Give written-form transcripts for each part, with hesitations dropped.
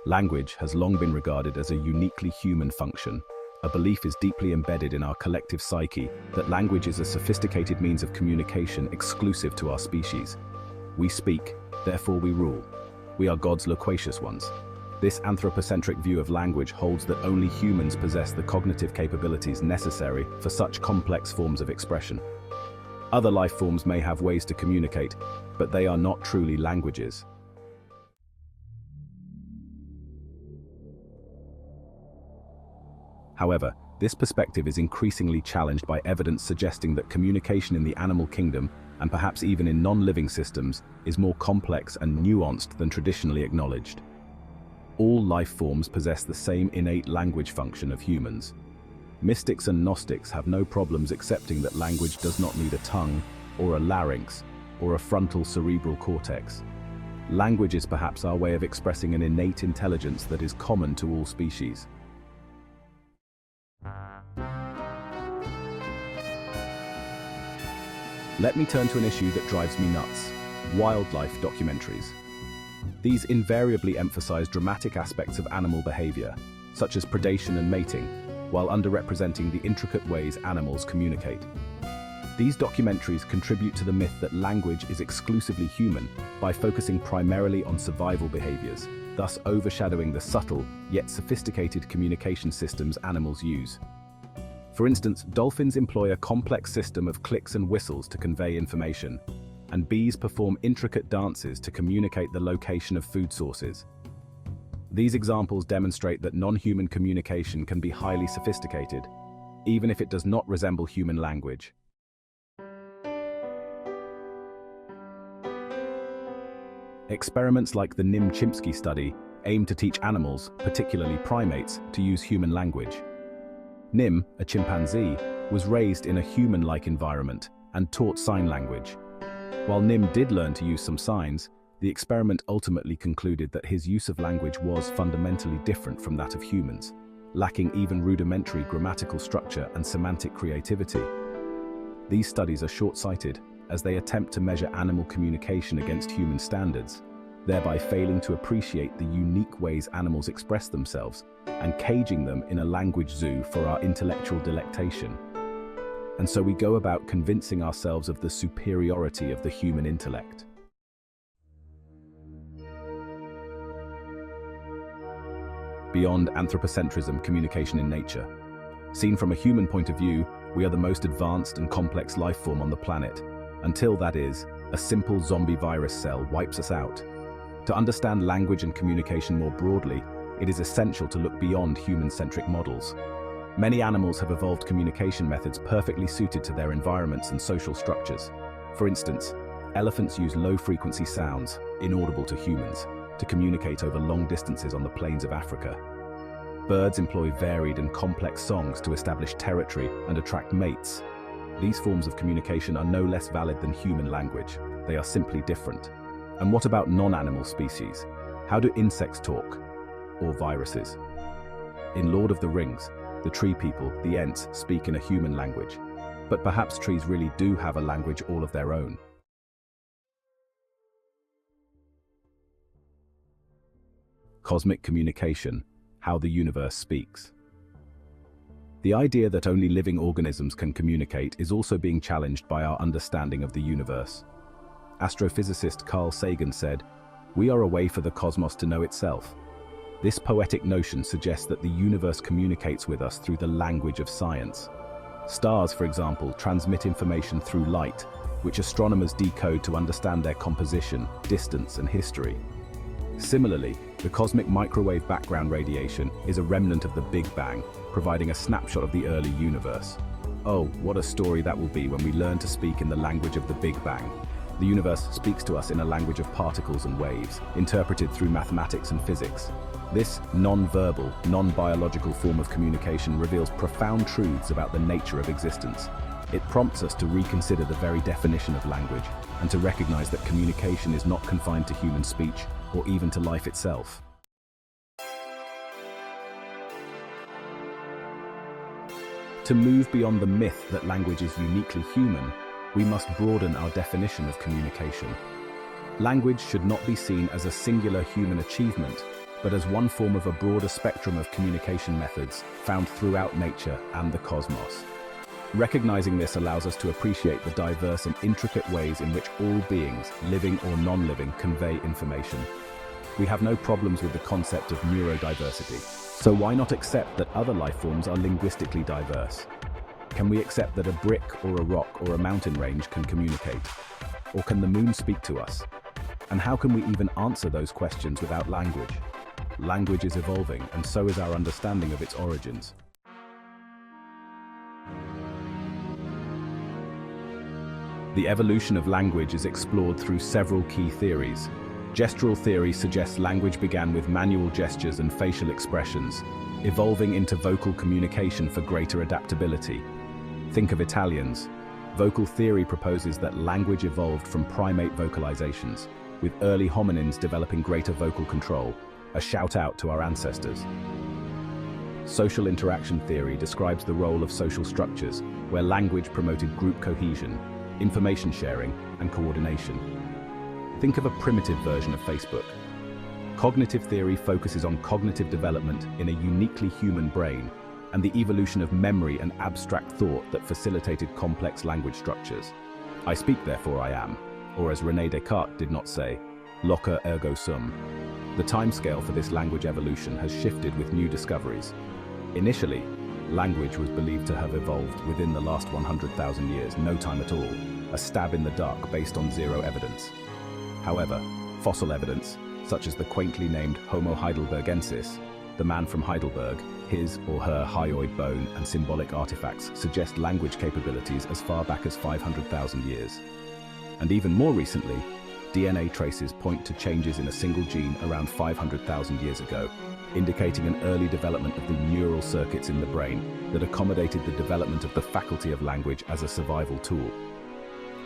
Language has long been regarded as a uniquely human function. A belief is deeply embedded in our collective psyche that language is a sophisticated means of communication exclusive to our species. We speak, therefore we rule. We are God's loquacious ones. This anthropocentric view of language holds that only humans possess the cognitive capabilities necessary for such complex forms of expression. Other life forms may have ways to communicate, but they are not truly languages. However, this perspective is increasingly challenged by evidence suggesting that communication in the animal kingdom, and perhaps even in non-living systems, is more complex and nuanced than traditionally acknowledged. All life forms possess the same innate language function of humans. Mystics and Gnostics have no problems accepting that language does not need a tongue, or a larynx, or a frontal cerebral cortex. Language is perhaps our way of expressing an innate intelligence that is common to all species. Let me turn to an issue that drives me nuts: wildlife documentaries. These invariably emphasize dramatic aspects of animal behavior, such as predation and mating, while underrepresenting the intricate ways animals communicate. These documentaries contribute to the myth that language is exclusively human by focusing primarily on survival behaviors, thus overshadowing the subtle, yet sophisticated communication systems animals use. For instance, dolphins employ a complex system of clicks and whistles to convey information, and bees perform intricate dances to communicate the location of food sources. These examples demonstrate that non-human communication can be highly sophisticated, even if it does not resemble human language. Experiments like the Nim-Chimpsky study aim to teach animals, particularly primates, to use human language. Nim, a chimpanzee, was raised in a human-like environment and taught sign language. While Nim did learn to use some signs, the experiment ultimately concluded that his use of language was fundamentally different from that of humans, lacking even rudimentary grammatical structure and semantic creativity. These studies are short-sighted, as they attempt to measure animal communication against human standards, thereby failing to appreciate the unique ways animals express themselves and caging them in a language zoo for our intellectual delectation. And so we go about convincing ourselves of the superiority of the human intellect. Beyond anthropocentrism, communication in nature. Seen from a human point of view, we are the most advanced and complex life form on the planet, until, that is, a simple zombie virus cell wipes us out. To understand language and communication more broadly, it is essential to look beyond human-centric models. Many animals have evolved communication methods perfectly suited to their environments and social structures. For instance, elephants use low-frequency sounds, inaudible to humans, to communicate over long distances on the plains of Africa. Birds employ varied and complex songs to establish territory and attract mates. These forms of communication are no less valid than human language. They are simply different. And what about non-animal species? How do insects talk? Or viruses? In Lord of the Rings, the tree people, the Ents, speak in a human language. But perhaps trees really do have a language all of their own. Cosmic communication: how the universe speaks. The idea that only living organisms can communicate is also being challenged by our understanding of the universe. Astrophysicist Carl Sagan said, "We are a way for the cosmos to know itself." This poetic notion suggests that the universe communicates with us through the language of science. Stars, for example, transmit information through light, which astronomers decode to understand their composition, distance, and history. Similarly, the cosmic microwave background radiation is a remnant of the Big Bang, providing a snapshot of the early universe. Oh, what a story that will be when we learn to speak in the language of the Big Bang. The universe speaks to us in a language of particles and waves, interpreted through mathematics and physics. This non-verbal, non-biological form of communication reveals profound truths about the nature of existence. It prompts us to reconsider the very definition of language, and to recognize that communication is not confined to human speech, or even to life itself. To move beyond the myth that language is uniquely human, we must broaden our definition of communication. Language should not be seen as a singular human achievement, but as one form of a broader spectrum of communication methods found throughout nature and the cosmos. Recognizing this allows us to appreciate the diverse and intricate ways in which all beings, living or non-living, convey information. We have no problems with the concept of neurodiversity, so why not accept that other life forms are linguistically diverse? Can we accept that a brick or a rock or a mountain range can communicate? Or can the moon speak to us? And how can we even answer those questions without language? Language is evolving, and so is our understanding of its origins. The evolution of language is explored through several key theories. Gestural theory suggests language began with manual gestures and facial expressions, evolving into vocal communication for greater adaptability. Think of Italians. Vocal theory proposes that language evolved from primate vocalizations, with early hominins developing greater vocal control, a shout-out to our ancestors. Social interaction theory describes the role of social structures, where language promoted group cohesion, information sharing, and coordination. Think of a primitive version of Facebook. Cognitive theory focuses on cognitive development in a uniquely human brain and the evolution of memory and abstract thought that facilitated complex language structures. I speak, therefore I am, or as René Descartes did not say, loquer ergo sum. The timescale for this language evolution has shifted with new discoveries. Initially, language was believed to have evolved within the last 100,000 years, no time at all, a stab in the dark based on zero evidence. However, fossil evidence, such as the quaintly named Homo heidelbergensis, the man from Heidelberg, his or her hyoid bone and symbolic artifacts suggest language capabilities as far back as 500,000 years. And even more recently, DNA traces point to changes in a single gene around 500,000 years ago, indicating an early development of the neural circuits in the brain that accommodated the development of the faculty of language as a survival tool.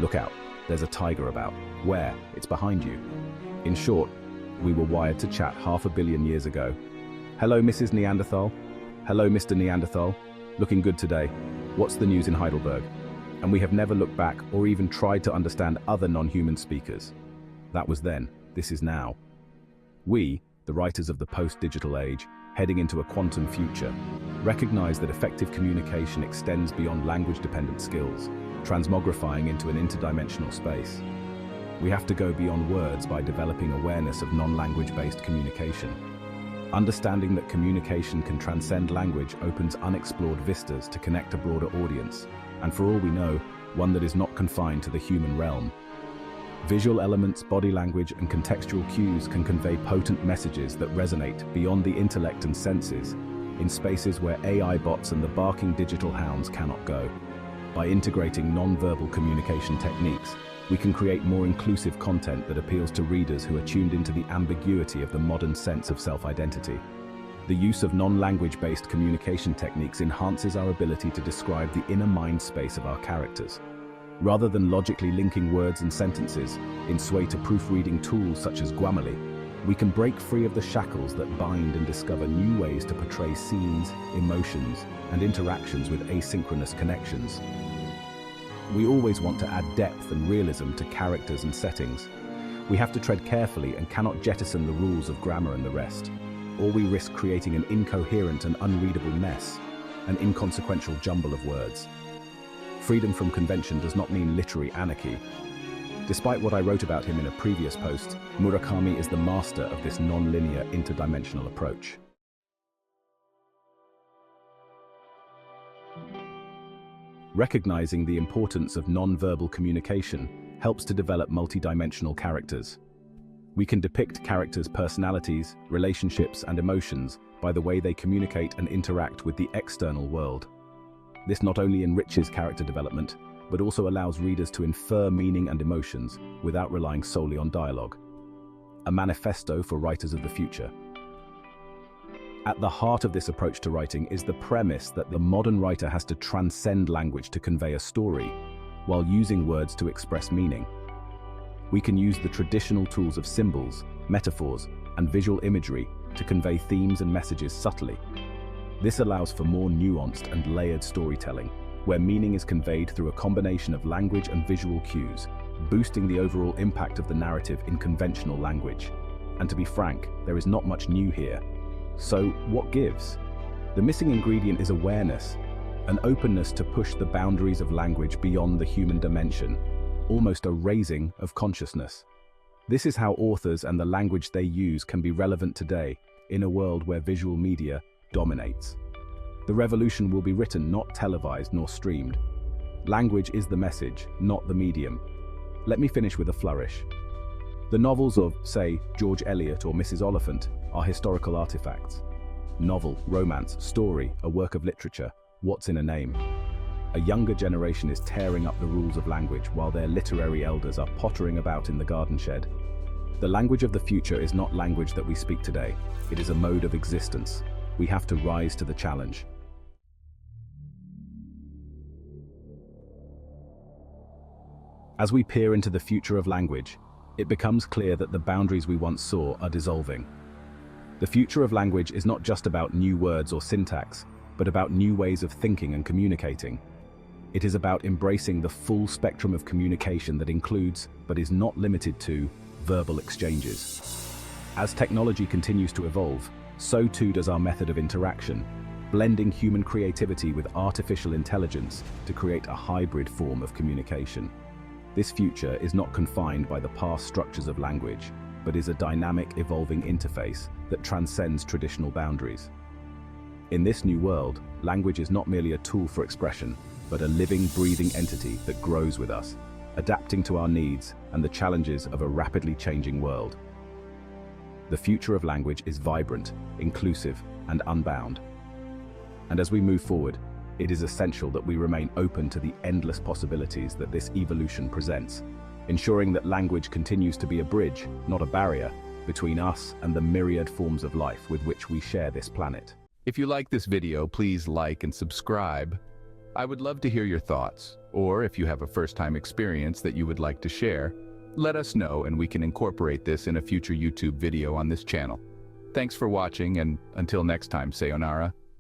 Look out, there's a tiger about. Where? It's behind you. In short, we were wired to chat 500 million years ago. Hello, Mrs. Neanderthal. Hello, Mr. Neanderthal. Looking good today. What's the news in Heidelberg? And we have never looked back or even tried to understand other non-human speakers. That was then. This is now. We, the writers of the post-digital age, heading into a quantum future, recognize that effective communication extends beyond language-dependent skills, transmogrifying into an interdimensional space. We have to go beyond words by developing awareness of non-language-based communication. Understanding that communication can transcend language opens unexplored vistas to connect a broader audience, and for all we know, one that is not confined to the human realm. Visual elements, body language, and contextual cues can convey potent messages that resonate beyond the intellect and senses, in spaces where AI bots and the barking digital hounds cannot go. By integrating non-verbal communication techniques, we can create more inclusive content that appeals to readers who are tuned into the ambiguity of the modern sense of self-identity. The use of non-language-based communication techniques enhances our ability to describe the inner mind space of our characters. Rather than logically linking words and sentences in sway to proofreading tools such as Grammarly, we can break free of the shackles that bind and discover new ways to portray scenes, emotions, and interactions with asynchronous connections. We always want to add depth and realism to characters and settings. We have to tread carefully and cannot jettison the rules of grammar and the rest, or we risk creating an incoherent and unreadable mess, an inconsequential jumble of words. Freedom from convention does not mean literary anarchy. Despite what I wrote about him in a previous post, Murakami is the master of this non-linear interdimensional approach. Recognizing the importance of non-verbal communication helps to develop multidimensional characters. We can depict characters' personalities, relationships, and emotions by the way they communicate and interact with the external world. This not only enriches character development, but also allows readers to infer meaning and emotions without relying solely on dialogue. A manifesto for writers of the future. At the heart of this approach to writing is the premise that the modern writer has to transcend language to convey a story, while using words to express meaning. We can use the traditional tools of symbols, metaphors, and visual imagery to convey themes and messages subtly. This allows for more nuanced and layered storytelling, where meaning is conveyed through a combination of language and visual cues, boosting the overall impact of the narrative in conventional language. And to be frank, there is not much new here. So, what gives? The missing ingredient is awareness, an openness to push the boundaries of language beyond the human dimension, almost a raising of consciousness. This is how authors and the language they use can be relevant today, in a world where visual media dominates. The revolution will be written, not televised nor streamed. Language is the message, not the medium. Let me finish with a flourish. The novels of, say, George Eliot or Mrs. Oliphant are historical artifacts. Novel, romance, story, a work of literature, what's in a name? A younger generation is tearing up the rules of language while their literary elders are pottering about in the garden shed. The language of the future is not language that we speak today. It is a mode of existence. We have to rise to the challenge. As we peer into the future of language, it becomes clear that the boundaries we once saw are dissolving. The future of language is not just about new words or syntax, but about new ways of thinking and communicating. It is about embracing the full spectrum of communication that includes, but is not limited to, verbal exchanges. As technology continues to evolve, so too does our method of interaction, blending human creativity with artificial intelligence to create a hybrid form of communication. This future is not confined by the past structures of language, but is a dynamic, evolving interface that transcends traditional boundaries. In this new world, language is not merely a tool for expression, but a living, breathing entity that grows with us, adapting to our needs and the challenges of a rapidly changing world. The future of language is vibrant, inclusive, and unbound. And as we move forward, it is essential that we remain open to the endless possibilities that this evolution presents, ensuring that language continues to be a bridge, not a barrier, between us and the myriad forms of life with which we share this planet. If you like this video, please like and subscribe. I would love to hear your thoughts, or if you have a first-time experience that you would like to share, let us know and we can incorporate this in a future YouTube video on this channel. Thanks for watching, and until next time, sayonara.